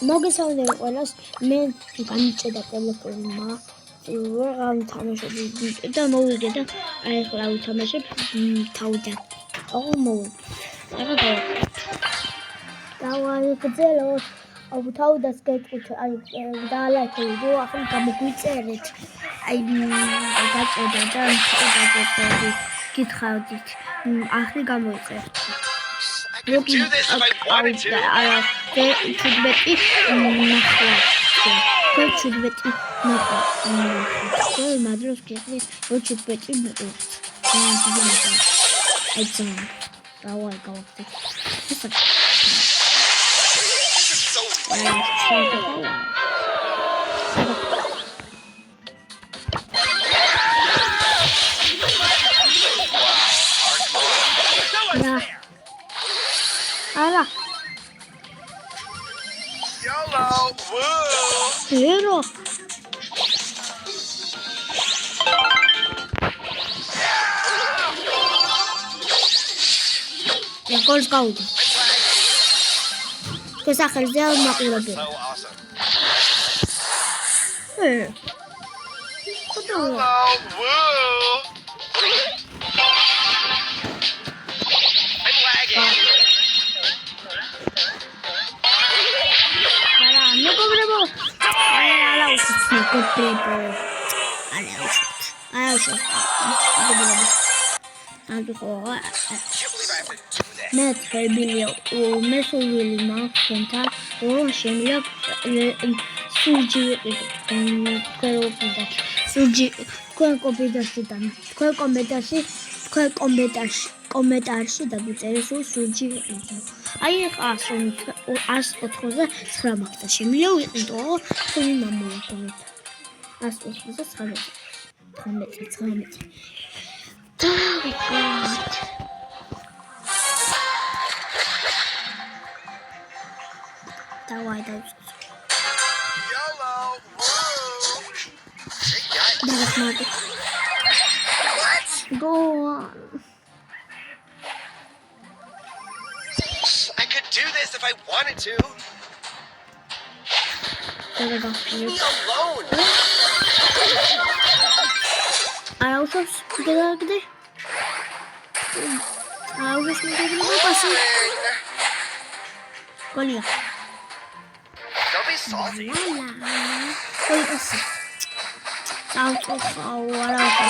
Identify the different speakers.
Speaker 1: მოგესალმებით ყველას. მე გამიჭედა ტელეფონმა. ვეღარ თამაშობ და მოვიგე და აი ახლა ვთამაშებ თავიდან. მოვა. დავაიგრძელოთ. თავდას გეტყვით, აი დაალაიქე ვიდეო, ახლა გამოგვიწერეთ. აი გაწოდე და გაწოდე. გითხავდით. ახლა გამოიწერეთ.
Speaker 2: Do this if I wanted to. YOLO! Woo!
Speaker 1: Hero. Records gold. Kesakherze almaqulabi.
Speaker 2: So awesome.
Speaker 1: YOLO.
Speaker 2: Woo! I'm lagging. Can't believe I have to do that.
Speaker 1: Net Billy Mesovili Markenta or Shemia Suji Suji კომენტარში დაგუწერე სუჯი. აი ახლა 189 მაგდა შემიძლია ვიყიდო ხელი მომოვიყოთ 189 დავიკოთ დავაი დავიწყო
Speaker 2: YOLO!
Speaker 1: დავახმარდი go on.
Speaker 2: I could do this if I wanted to. Leave me alone.
Speaker 1: I also get out there. I always need to go passing. Colia.
Speaker 2: Don't be salty.
Speaker 1: Out of our house.